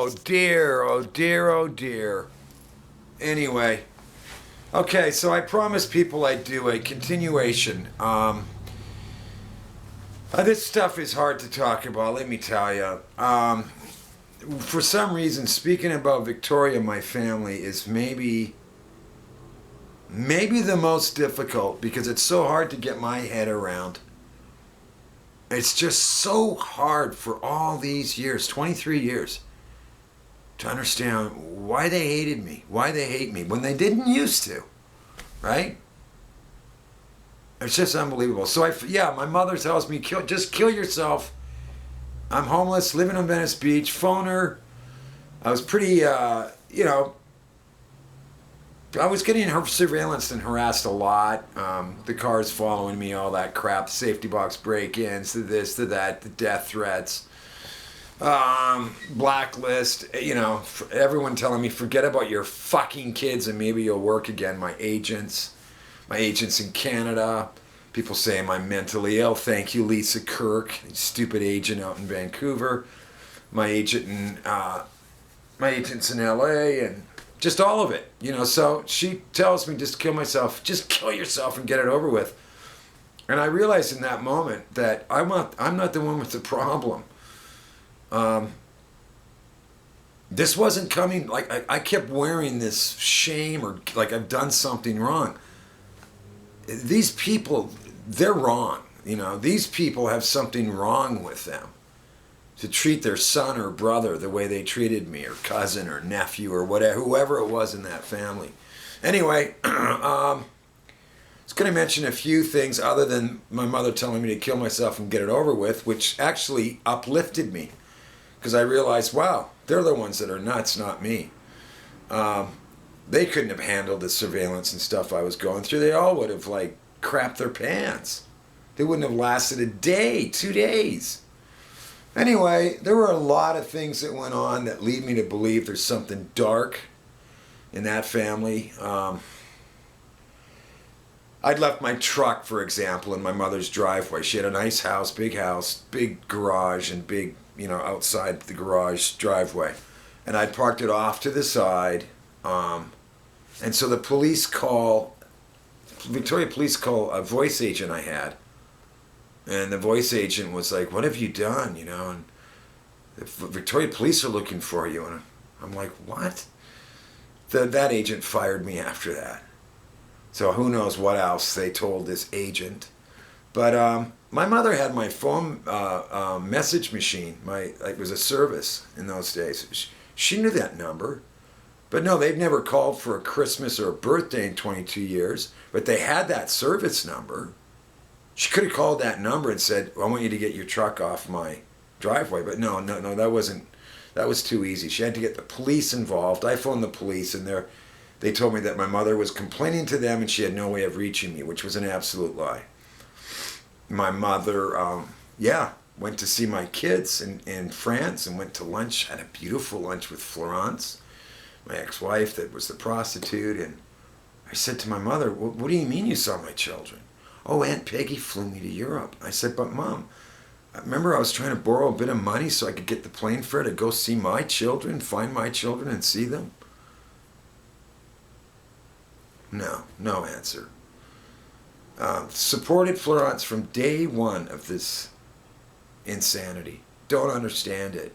Oh dear, oh dear, oh dear. Anyway, okay, so I promised people I'd do a continuation. This stuff is hard to talk about, let me tell you. For some reason, speaking about Victoria, my family, is maybe the most difficult because it's so hard to get my head around. It's just so hard for all these years, 23 years, to understand why they hated me, why they hate me when they didn't used to, right? It's just unbelievable. So yeah, my mother tells me, just kill yourself. I'm homeless, living on Venice Beach. Phone her. I was pretty, I was getting surveillance and harassed a lot. The cars following me, all that crap, the safety box break-ins, the this, the that, the death threats, blacklist. Everyone telling me forget about your fucking kids and maybe you'll work again. My agents in Canada. People saying I'm mentally ill. Thank you, Lisa Kirk, stupid agent out in Vancouver. My agents in LA and just all of it, So she tells me just kill myself, just kill yourself and get it over with. And I realized in that moment that I'm not the one with the problem. This wasn't coming, like I kept wearing this shame or like I've done something wrong. These people, they're wrong. These people have something wrong with them to treat their son or brother the way they treated me, or cousin or nephew or whatever, whoever it was in that family. Anyway, I was going to mention a few things other than my mother telling me to kill myself and get it over with, which actually uplifted me because I realized, wow, they're the ones that are nuts, not me. They couldn't have handled the surveillance and stuff I was going through. They all would have crapped their pants. They wouldn't have lasted a day, 2 days. Anyway, there were a lot of things that went on that lead me to believe there's something dark in that family. I'd left my truck, for example, in my mother's driveway. She had a nice house, big garage, and big, outside the garage driveway. And I'd parked it off to the side. And so the Victoria police call a voice agent I had. And the voice agent was like, what have you done, And the Victoria police are looking for you. And I'm like, what? That agent fired me after that. So who knows what else they told this agent. But my mother had my phone message machine. It was a service in those days. She knew that number. But no, they've never called for a Christmas or a birthday in 22 years. But they had that service number. She could have called that number and said, I want you to get your truck off my driveway. But no, that was too easy. She had to get the police involved. I phoned the police and they told me that my mother was complaining to them and she had no way of reaching me, which was an absolute lie. My mother, went to see my kids in France and went to lunch, had a beautiful lunch with Florence, my ex-wife that was the prostitute. And I said to my mother, what do you mean you saw my children? Oh, Aunt Peggy flew me to Europe. I said, but Mom, remember I was trying to borrow a bit of money so I could get the plane fare to go see my children, find my children and see them? No answer. Supported Florence from day one of this insanity. Don't understand it.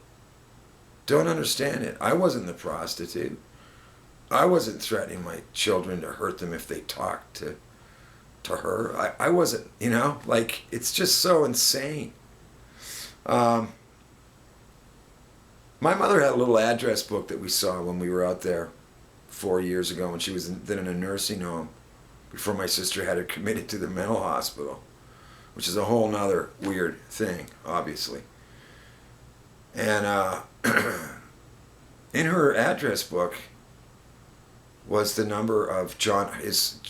I wasn't the prostitute. I wasn't threatening my children to hurt them if they talked to her. I wasn't, it's just so insane. My mother had a little address book that we saw when we were out there 4 years ago when she was then in a nursing home before my sister had her committed to the mental hospital, which is a whole nother weird thing, obviously. And in her address book was the number of John Hardy's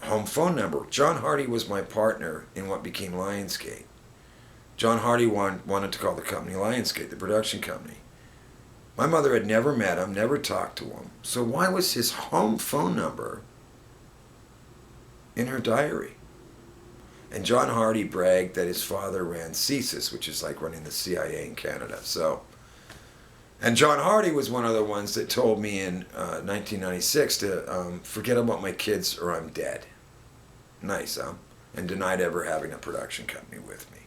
home phone number. John Hardy was my partner in what became Lionsgate. John Hardy wanted to call the company Lionsgate, the production company. My mother had never met him, never talked to him. So why was his home phone number in her diary? And John Hardy bragged that his father ran CSIS, which is like running the CIA in Canada. So, and John Hardy was one of the ones that told me in 1996 to forget about my kids or I'm dead. Nice, huh? And denied ever having a production company with me.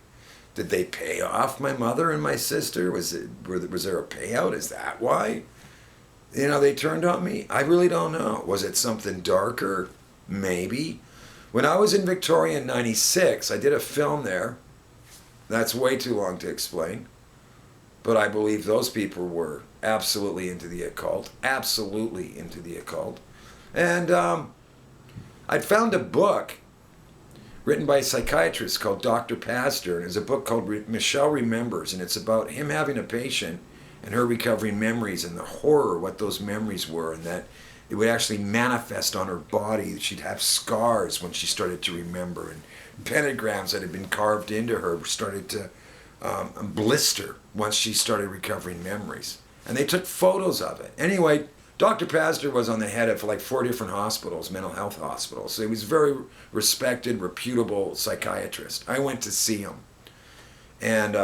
Did they pay off my mother and my sister? Was there a payout? Is that why? You know, they turned on me? I really don't know. Was it something darker? Maybe. When I was in Victoria in 96, I did a film there. That's way too long to explain. But I believe those people were absolutely into the occult. Absolutely into the occult. And I'd found a book written by a psychiatrist called Dr. Pastor. And it's a book called Michelle Remembers. And it's about him having a patient and her recovering memories and the horror of what those memories were, and that it would actually manifest on her body. She'd have scars when she started to remember, and pentagrams that had been carved into her started to blister once she started recovering memories. And they took photos of it. Anyway, Dr. Pastor was on the head of like 4 different hospitals, mental health hospitals. So he was a very respected, reputable psychiatrist. I went to see him. And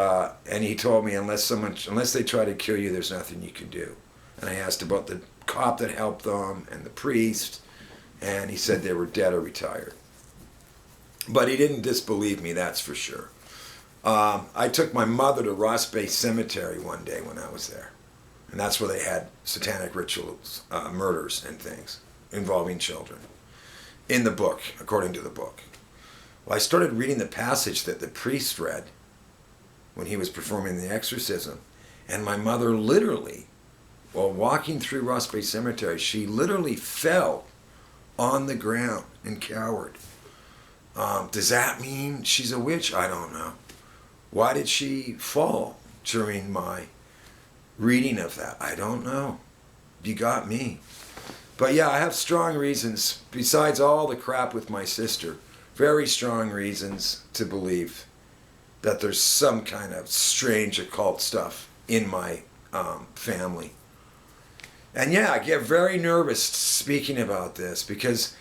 he told me, unless they try to kill you, there's nothing you can do. And I asked about the cop that helped them and the priest, and he said they were dead or retired. But he didn't disbelieve me, that's for sure. I took my mother to Ross Bay Cemetery one day when I was there, and that's where they had satanic rituals, murders and things involving children in the book, according to the book. Well, I started reading the passage that the priest read when he was performing the exorcism. And my mother literally, while walking through Ross Bay Cemetery, she literally fell on the ground and cowered. Does that mean she's a witch? I don't know. Why did she fall during my reading of that? I don't know. You got me. But yeah, I have strong reasons, besides all the crap with my sister, very strong reasons to believe that there's some kind of strange occult stuff in my family. And yeah, I get very nervous speaking about this, because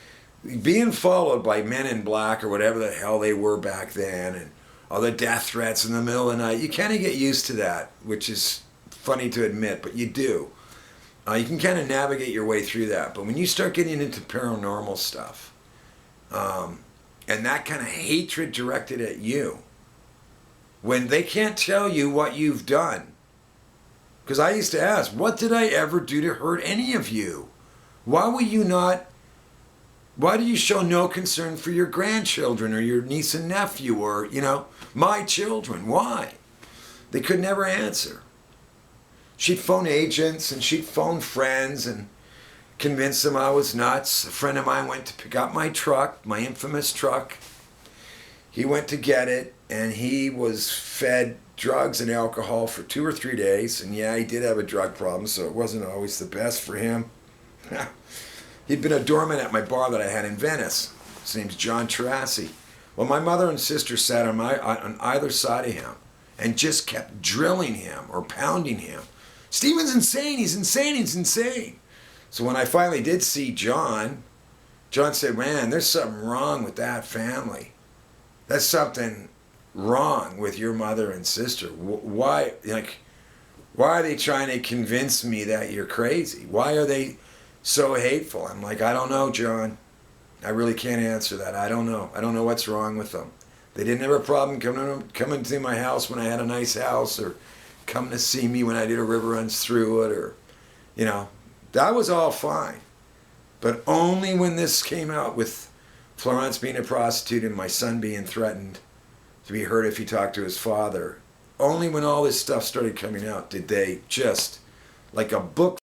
being followed by men in black or whatever the hell they were back then, and all the death threats in the middle of the night, you kind of get used to that, which is funny to admit, but you do. You can kind of navigate your way through that. But when you start getting into paranormal stuff, and that kind of hatred directed at you, when they can't tell you what you've done. Because I used to ask, what did I ever do to hurt any of you? Why do you show no concern for your grandchildren or your niece and nephew or, my children? Why? They could never answer. She'd phone agents and she'd phone friends and convince them I was nuts. A friend of mine went to pick up my truck, my infamous truck. He went to get it, and he was fed drugs and alcohol for 2 or 3 days. And yeah, he did have a drug problem, so it wasn't always the best for him. He'd been a doorman at my bar that I had in Venice. His name's John Terrassi. Well, my mother and sister sat on either side of him and just kept drilling him or pounding him. Stephen's insane, he's insane, he's insane. So when I finally did see John said, man, there's something wrong with that family. That's something wrong with your mother and sister. Why are they trying to convince me that you're crazy? Why are they so hateful? I'm like, I don't know, John. I really can't answer that. I don't know. I don't know what's wrong with them. They didn't have a problem coming to my house when I had a nice house, or coming to see me when I did a river runs through it, or, that was all fine. But only when this came out with Florence being a prostitute and my son being threatened to be hurt if he talked to his father, only when all this stuff started coming out did they just, like a book